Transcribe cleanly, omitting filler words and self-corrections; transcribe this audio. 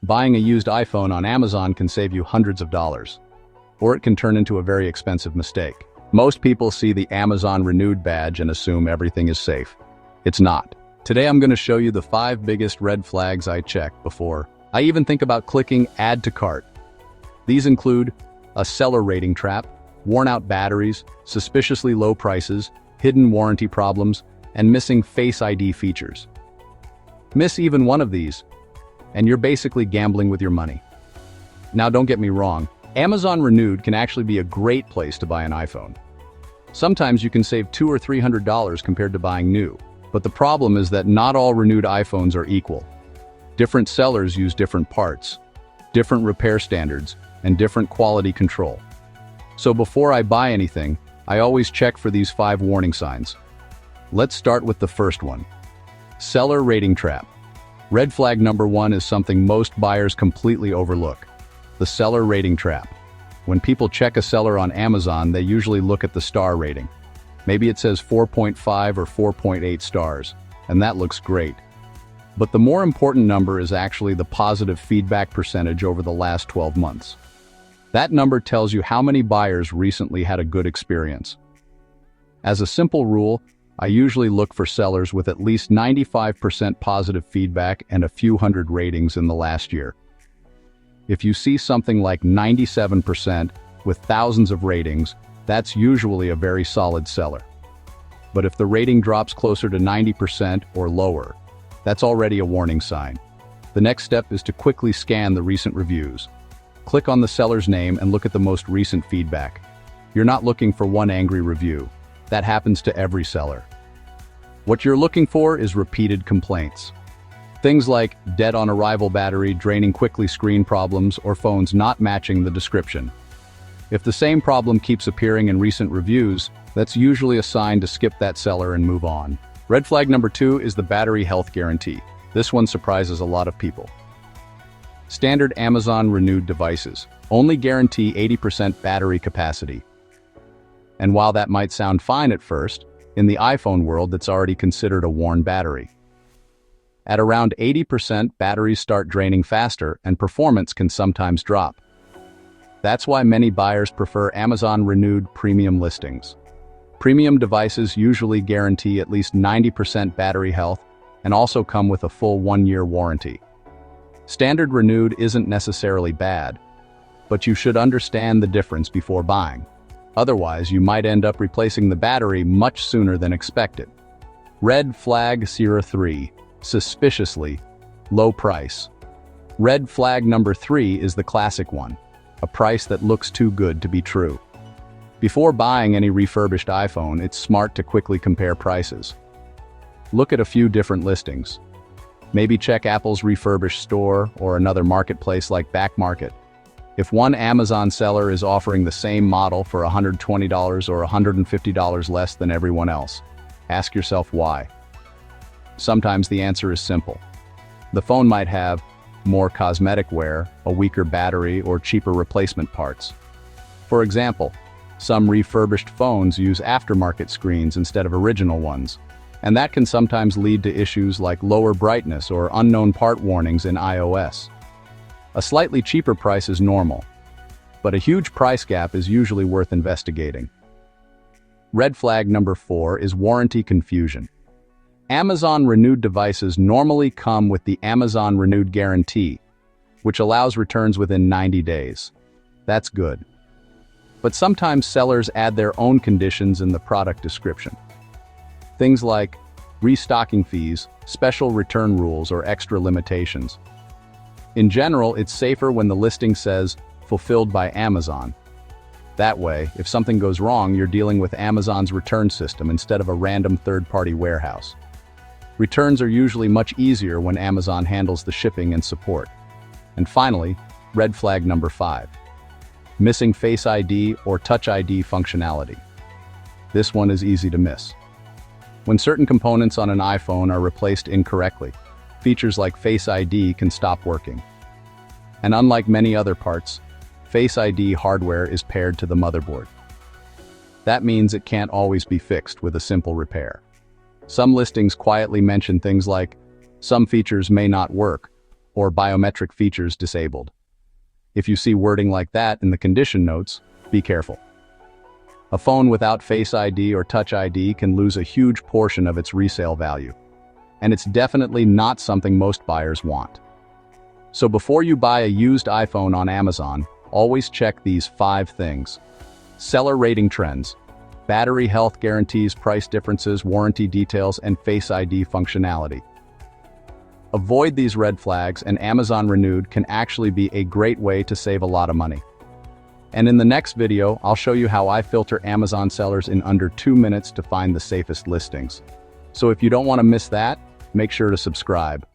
Buying a used iPhone on Amazon can save you hundreds of dollars, or it can turn into a very expensive mistake. Most people see the Amazon Renewed badge and assume everything is safe. It's not. Today I'm going to show you the 5 biggest red flags I check before I even think about clicking Add to Cart. These include a seller rating trap, worn-out batteries, suspiciously low prices, hidden warranty problems, and missing Face ID features. Miss even one of these, and you're basically gambling with your money. Now, don't get me wrong, Amazon Renewed can actually be a great place to buy an iPhone. Sometimes you can save $200 or $300 compared to buying new, but the problem is that not all Renewed iPhones are equal. Different sellers use different parts, different repair standards, and different quality control. So before I buy anything, I always check for these 5 warning signs. Let's start with the first one. Seller rating trap. Red flag number 1 is something most buyers completely overlook. The seller rating trap. When people check a seller on Amazon, they usually look at the star rating. Maybe it says 4.5 or 4.8 stars, and that looks great. But the more important number is actually the positive feedback percentage over the last 12 months. That number tells you how many buyers recently had a good experience. As a simple rule, I usually look for sellers with at least 95% positive feedback and a few hundred ratings in the last year. If you see something like 97% with thousands of ratings, that's usually a very solid seller. But if the rating drops closer to 90% or lower, that's already a warning sign. The next step is to quickly scan the recent reviews. Click on the seller's name and look at the most recent feedback. You're not looking for one angry review. That happens to every seller. What you're looking for is repeated complaints. Things like dead on arrival battery, draining quickly screen problems, or phones not matching the description. If the same problem keeps appearing in recent reviews, that's usually a sign to skip that seller and move on. Red flag number 2 is the battery health guarantee. This one surprises a lot of people. Standard Amazon Renewed devices only guarantee 80% battery capacity. And while that might sound fine at first, in the iPhone world that's already considered a worn battery. At around 80%, batteries start draining faster and performance can sometimes drop. That's why many buyers prefer Amazon Renewed premium listings. Premium devices usually guarantee at least 90% battery health and also come with a full 1-year warranty. Standard Renewed isn't necessarily bad, but you should understand the difference before buying. Otherwise, you might end up replacing the battery much sooner than expected. Red flag 3, suspiciously low price. Red flag number 3 is the classic one, a price that looks too good to be true. Before buying any refurbished iPhone, it's smart to quickly compare prices. Look at a few different listings. Maybe check Apple's refurbished store or another marketplace like Back Market. If one Amazon seller is offering the same model for $120 or $150 less than everyone else, ask yourself why. Sometimes the answer is simple. The phone might have more cosmetic wear, a weaker battery, or cheaper replacement parts. For example, some refurbished phones use aftermarket screens instead of original ones, and that can sometimes lead to issues like lower brightness or unknown part warnings in iOS. A slightly cheaper price is normal, but a huge price gap is usually worth investigating. Red flag number 4 is warranty confusion. Amazon Renewed devices normally come with the Amazon Renewed guarantee, which allows returns within 90 days. That's good. But sometimes sellers add their own conditions in the product description. Things like restocking fees, special return rules, or extra limitations. In general, it's safer when the listing says, fulfilled by Amazon. That way, if something goes wrong, you're dealing with Amazon's return system instead of a random third-party warehouse. Returns are usually much easier when Amazon handles the shipping and support. And finally, red flag number 5. Missing Face ID or Touch ID functionality. This one is easy to miss. When certain components on an iPhone are replaced incorrectly, features like Face ID can stop working. And unlike many other parts, Face ID hardware is paired to the motherboard. That means it can't always be fixed with a simple repair. Some listings quietly mention things like, some features may not work, or biometric features disabled. If you see wording like that in the condition notes, be careful. A phone without Face ID or Touch ID can lose a huge portion of its resale value. And it's definitely not something most buyers want. So before you buy a used iPhone on Amazon, always check these 5 things. Seller rating trends, battery health guarantees, price differences, warranty details, and Face ID functionality. Avoid these red flags, and Amazon Renewed can actually be a great way to save a lot of money. And in the next video, I'll show you how I filter Amazon sellers in under 2 minutes to find the safest listings. So if you don't want to miss that, make sure to subscribe.